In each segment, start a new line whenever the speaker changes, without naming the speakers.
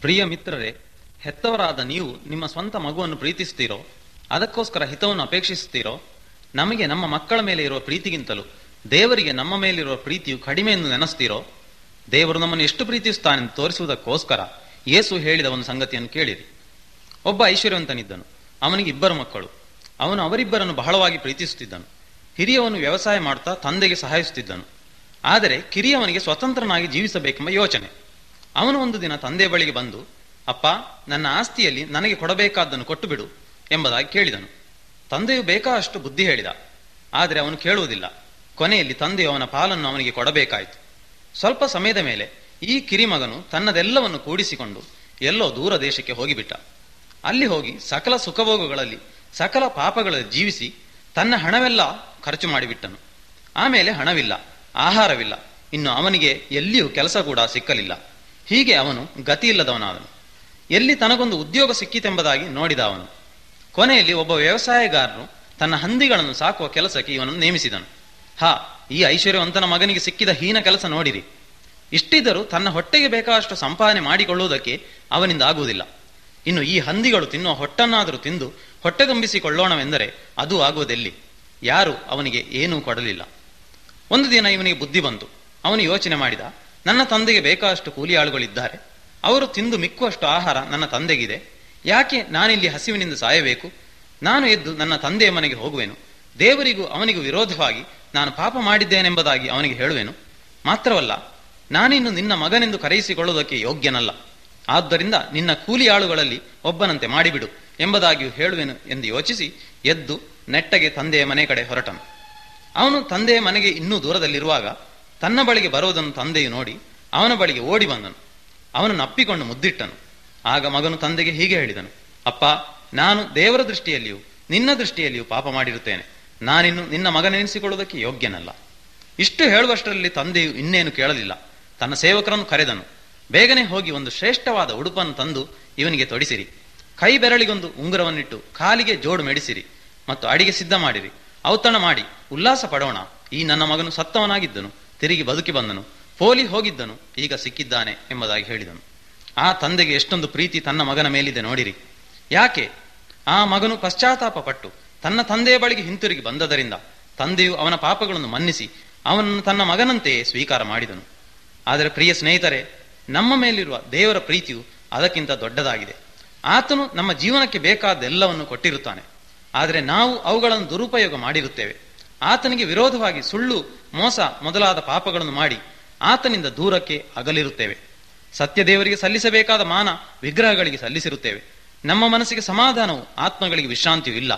ಪ್ರಿಯ ಮಿತ್ರರೇ, ಹೆತ್ತವರಾದ ನೀವು ನಿಮ್ಮ ಸ್ವಂತ ಮಗುವನ್ನು ಪ್ರೀತಿಸ್ತೀರೋ, ಅದಕ್ಕೋಸ್ಕರ ಹಿತವನ್ನು ಅಪೇಕ್ಷಿಸುತ್ತೀರೋ? ನಮಗೆ ನಮ್ಮ ಮಕ್ಕಳ ಮೇಲೆ ಇರುವ ಪ್ರೀತಿಗಿಂತಲೂ ದೇವರಿಗೆ ನಮ್ಮ ಮೇಲಿರುವ ಪ್ರೀತಿಯು ಕಡಿಮೆ ಎಂದು ನೆನೆಸ್ತೀರೋ? ದೇವರು ನಮ್ಮನ್ನು ಎಷ್ಟು ಪ್ರೀತಿಸುತ್ತಾನೆಂದು ತೋರಿಸುವುದಕ್ಕೋಸ್ಕರ ಯೇಸು ಹೇಳಿದ ಒಂದು ಸಂಗತಿಯನ್ನು ಕೇಳಿರಿ. ಒಬ್ಬ ಐಶ್ವರ್ಯವಂತನಿದ್ದನು. ಅವನಿಗೆ 2 ಮಕ್ಕಳು. ಅವನು ಅವರಿಬ್ಬರನ್ನು ಬಹಳವಾಗಿ ಪ್ರೀತಿಸುತ್ತಿದ್ದನು. ಹಿರಿಯವನು ವ್ಯವಸಾಯ ಮಾಡುತ್ತಾ ತಂದೆಗೆ ಸಹಾಯಿಸುತ್ತಿದ್ದನು. ಆದರೆ ಕಿರಿಯವನಿಗೆ ಸ್ವತಂತ್ರನಾಗಿ ಜೀವಿಸಬೇಕೆಂಬ ಯೋಚನೆ. ಅವನು ಒಂದು ದಿನ ತಂದೆ ಬಳಿಗೆ ಬಂದು, ಅಪ್ಪ, ನನ್ನ ಆಸ್ತಿಯಲ್ಲಿ ನನಗೆ ಕೊಡಬೇಕಾದ್ದನ್ನು ಕೊಟ್ಟು ಬಿಡು ಎಂಬುದಾಗಿ ಕೇಳಿದನು. ತಂದೆಯು ಬೇಕಾದಷ್ಟು ಬುದ್ಧಿ ಹೇಳಿದ, ಆದರೆ ಅವನು ಕೇಳುವುದಿಲ್ಲ. ಕೊನೆಯಲ್ಲಿ ತಂದೆಯು ಅವನ ಪಾಲನ್ನು ಅವನಿಗೆ ಕೊಡಬೇಕಾಯಿತು. ಸ್ವಲ್ಪ ಸಮಯದ ಮೇಲೆ ಈ ಕಿರಿಮಗನು ತನ್ನದೆಲ್ಲವನ್ನು ಕೂಡಿಸಿಕೊಂಡು ಎಲ್ಲೋ ದೂರ ದೇಶಕ್ಕೆ ಹೋಗಿಬಿಟ್ಟ. ಅಲ್ಲಿ ಹೋಗಿ ಸಕಲ ಸುಖಭೋಗಗಳಲ್ಲಿ ಸಕಲ ಪಾಪಗಳಲ್ಲಿ ಜೀವಿಸಿ ತನ್ನ ಹಣವೆಲ್ಲ ಖರ್ಚು ಮಾಡಿಬಿಟ್ಟನು. ಆಮೇಲೆ ಹಣವಿಲ್ಲ, ಆಹಾರವಿಲ್ಲ, ಇನ್ನು ಅವನಿಗೆ ಎಲ್ಲಿಯೂ ಕೆಲಸ ಕೂಡ ಸಿಕ್ಕಲಿಲ್ಲ. ಹೀಗೆ ಅವನು ಗತಿಯಿಲ್ಲದವನಾದನು. ಎಲ್ಲಿ ತನಗೊಂದು ಉದ್ಯೋಗ ಸಿಕ್ಕಿತೆಂಬುದಾಗಿ ನೋಡಿದ ಅವನು. ಕೊನೆಯಲ್ಲಿ ಒಬ್ಬ ವ್ಯವಸಾಯಗಾರನು ತನ್ನ ಹಂದಿಗಳನ್ನು ಸಾಕುವ ಕೆಲಸಕ್ಕೆ ಇವನನ್ನು ನೇಮಿಸಿದನು. ಈ ಐಶ್ವರ್ಯವಂತನ ಮಗನಿಗೆ ಸಿಕ್ಕಿದ ಹೀನ ಕೆಲಸ ನೋಡಿರಿ. ಇಷ್ಟಿದ್ದರೂ ತನ್ನ ಹೊಟ್ಟೆಗೆ ಬೇಕಾದಷ್ಟು ಸಂಪಾದನೆ ಮಾಡಿಕೊಳ್ಳುವುದಕ್ಕೆ ಅವನಿಂದ ಆಗುವುದಿಲ್ಲ. ಇನ್ನು ಈ ಹಂದಿಗಳು ತಿನ್ನುವ ಹೊಟ್ಟನ್ನಾದರೂ ತಿಂದು ಹೊಟ್ಟೆ ತುಂಬಿಸಿಕೊಳ್ಳೋಣವೆಂದರೆ ಅದು ಆಗುವುದೆಲ್ಲಿ? ಯಾರು ಅವನಿಗೆ ಏನೂ ಕೊಡಲಿಲ್ಲ. ಒಂದು ದಿನ ಇವನಿಗೆ ಬುದ್ಧಿ ಬಂತು. ಅವನು ಯೋಚನೆ ಮಾಡಿದ, ನನ್ನ ತಂದೆಗೆ ಬೇಕಾದಷ್ಟು ಕೂಲಿ ಆಳುಗಳಿದ್ದಾರೆ, ಅವರು ತಿಂದು ಮಿಕ್ಕುವಷ್ಟು ಆಹಾರ ನನ್ನ ತಂದೆಗಿದೆ. ಯಾಕೆ ನಾನಿಲ್ಲಿ ಹಸಿವಿನಿಂದ ಸಾಯಬೇಕು? ನಾನು ಎದ್ದು ನನ್ನ ತಂದೆಯ ಮನೆಗೆ ಹೋಗುವೆನು. ದೇವರಿಗೂ ಅವನಿಗೂ ವಿರೋಧವಾಗಿ ನಾನು ಪಾಪ ಮಾಡಿದ್ದೇನೆಂಬುದಾಗಿ ಅವನಿಗೆ ಹೇಳುವೆನು. ಮಾತ್ರವಲ್ಲ, ನಾನಿನ್ನು ನಿನ್ನ ಮಗನೆಂದು ಕರೆಯಿಸಿಕೊಳ್ಳುವುದಕ್ಕೆ ಯೋಗ್ಯನಲ್ಲ. ಆದ್ದರಿಂದ ನಿನ್ನ ಕೂಲಿ ಆಳುಗಳಲ್ಲಿ ಒಬ್ಬನಂತೆ ಮಾಡಿಬಿಡು ಎಂಬುದಾಗಿಯೂ ಹೇಳುವೆನು ಎಂದು ಯೋಚಿಸಿ ಎದ್ದು ನೆಟ್ಟಗೆ ತಂದೆಯ ಮನೆ ಕಡೆ ಹೊರಟನು. ಅವನು ತಂದೆಯ ಮನೆಗೆ ಇನ್ನೂ ದೂರದಲ್ಲಿರುವಾಗ ತನ್ನ ಬಳಿಗೆ ಬರುವುದನ್ನು ತಂದೆಯು ನೋಡಿ ಅವನ ಬಳಿಗೆ ಓಡಿ ಬಂದನು. ಅವನನ್ನು ಅಪ್ಪಿಕೊಂಡು ಮುದ್ದಿಟ್ಟನು. ಆಗ ಮಗನು ತಂದೆಗೆ ಹೀಗೆ ಹೇಳಿದನು, ಅಪ್ಪ, ನಾನು ದೇವರ ದೃಷ್ಟಿಯಲ್ಲಿಯೂ ನಿನ್ನ ದೃಷ್ಟಿಯಲ್ಲಿಯೂ ಪಾಪ ಮಾಡಿರುತ್ತೇನೆ. ನಾನಿನ್ನು ನಿನ್ನ ಮಗನೆನಿಸಿಕೊಳ್ಳುವುದಕ್ಕೆ ಯೋಗ್ಯನಲ್ಲ. ಇಷ್ಟು ಹೇಳುವಷ್ಟರಲ್ಲಿ ತಂದೆಯು ಇನ್ನೇನು ಕೇಳಲಿಲ್ಲ. ತನ್ನ ಸೇವಕರನ್ನು ಕರೆದನು. ಬೇಗನೆ ಹೋಗಿ ಒಂದು ಶ್ರೇಷ್ಠವಾದ ಉಡುಪನ್ನು ತಂದು ಇವನಿಗೆ ತೊಡಿಸಿರಿ. ಕೈ ಬೆರಳಿಗೊಂದು ಉಂಗುರವನ್ನಿಟ್ಟು ಕಾಲಿಗೆ ಜೋಡು ಮೆಡಿಸಿರಿ ಮತ್ತು ಅಡಿಗೆ ಸಿದ್ಧ ಮಾಡಿರಿ. ಔತಣ ಮಾಡಿ ಉಲ್ಲಾಸ ಪಡೋಣ. ಈ ನನ್ನ ಮಗನು ಸತ್ತವನಾಗಿದ್ದನು, ತಿರುಗಿ ಬದುಕಿ ಬಂದನು, ಪೋಲಿ ಹೋಗಿದ್ದನು, ಈಗ ಸಿಕ್ಕಿದ್ದಾನೆ ಎಂಬುದಾಗಿ ಹೇಳಿದನು. ಆ ತಂದೆಗೆ ಎಷ್ಟೊಂದು ಪ್ರೀತಿ ತನ್ನ ಮಗನ ಮೇಲಿದೆ ನೋಡಿರಿ. ಯಾಕೆ? ಆ ಮಗನು ಪಶ್ಚಾತ್ತಾಪ ಪಟ್ಟು ತನ್ನ ತಂದೆಯ ಬಳಿಗೆ ಹಿಂತಿರುಗಿ ಬಂದದರಿಂದ ತಂದೆಯು ಅವನ ಪಾಪಗಳನ್ನು ಮನ್ನಿಸಿ ಅವನನ್ನು ತನ್ನ ಮಗನಂತೆಯೇ ಸ್ವೀಕಾರ ಮಾಡಿದನು. ಆದರೆ ಪ್ರಿಯ ಸ್ನೇಹಿತರೆ, ನಮ್ಮ ಮೇಲಿರುವ ದೇವರ ಪ್ರೀತಿಯು ಅದಕ್ಕಿಂತ ದೊಡ್ಡದಾಗಿದೆ. ಆತನು ನಮ್ಮ ಜೀವನಕ್ಕೆ ಬೇಕಾದೆಲ್ಲವನ್ನು ಕೊಟ್ಟಿರುತ್ತಾನೆ. ಆದರೆ ನಾವು ಅವುಗಳನ್ನು ದುರುಪಯೋಗ ಮಾಡಿರುತ್ತೇವೆ. ಆತನಿಗೆ ವಿರೋಧವಾಗಿ ಸುಳ್ಳು, ಮೋಸ ಮೊದಲಾದ ಪಾಪಗಳನ್ನು ಮಾಡಿ ಆತನಿಂದ ದೂರಕ್ಕೆ ಅಗಲಿರುತ್ತೇವೆ. ಸತ್ಯ ದೇವರಿಗೆ ಸಲ್ಲಿಸಬೇಕಾದ ಮಾನ ವಿಗ್ರಹಗಳಿಗೆ ಸಲ್ಲಿಸಿರುತ್ತೇವೆ. ನಮ್ಮ ಮನಸ್ಸಿಗೆ ಸಮಾಧಾನವು, ಆತ್ಮಗಳಿಗೆ ವಿಶ್ರಾಂತಿಯೂ ಇಲ್ಲ.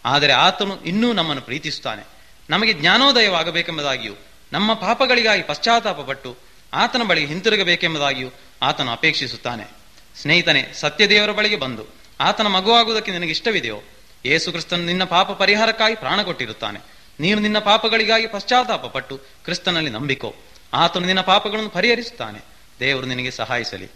ಆದರೆ ಆತನು ಇನ್ನೂ ನಮ್ಮನ್ನು ಪ್ರೀತಿಸುತ್ತಾನೆ. ನಮಗೆ ಜ್ಞಾನೋದಯವಾಗಬೇಕೆಂಬುದಾಗಿಯೂ ನಮ್ಮ ಪಾಪಗಳಿಗಾಗಿ ಪಶ್ಚಾತ್ತಾಪ ಪಟ್ಟು ಆತನ ಬಳಿಗೆ ಹಿಂತಿರುಗಬೇಕೆಂಬುದಾಗಿಯೂ ಆತನು ಅಪೇಕ್ಷಿಸುತ್ತಾನೆ. ಸ್ನೇಹಿತನೇ, ಸತ್ಯದೇವರ ಬಳಿಗೆ ಬಂದು ಆತನ ಮಗುವಾಗುವುದಕ್ಕೆ ನಿನಗೆ ಇಷ್ಟವಿದೆಯೋ? ಯೇಸು ಕ್ರಿಸ್ತನು ನಿನ್ನ ಪಾಪ ಪರಿಹಾರಕ್ಕಾಗಿ ಪ್ರಾಣ ಕೊಟ್ಟಿರುತ್ತಾನೆ. ನೀನು ನಿನ್ನ ಪಾಪಗಳಿಗಾಗಿ ಪಶ್ಚಾತ್ತಾಪ ಪಟ್ಟು ಕ್ರಿಸ್ತನಲ್ಲಿ ನಂಬಿಕೋ. ಆತನು ನಿನ್ನ ಪಾಪಗಳನ್ನು ಪರಿಹರಿಸುತ್ತಾನೆ. ದೇವರು ನಿನಗೆ ಸಹಾಯಿಸಲಿ.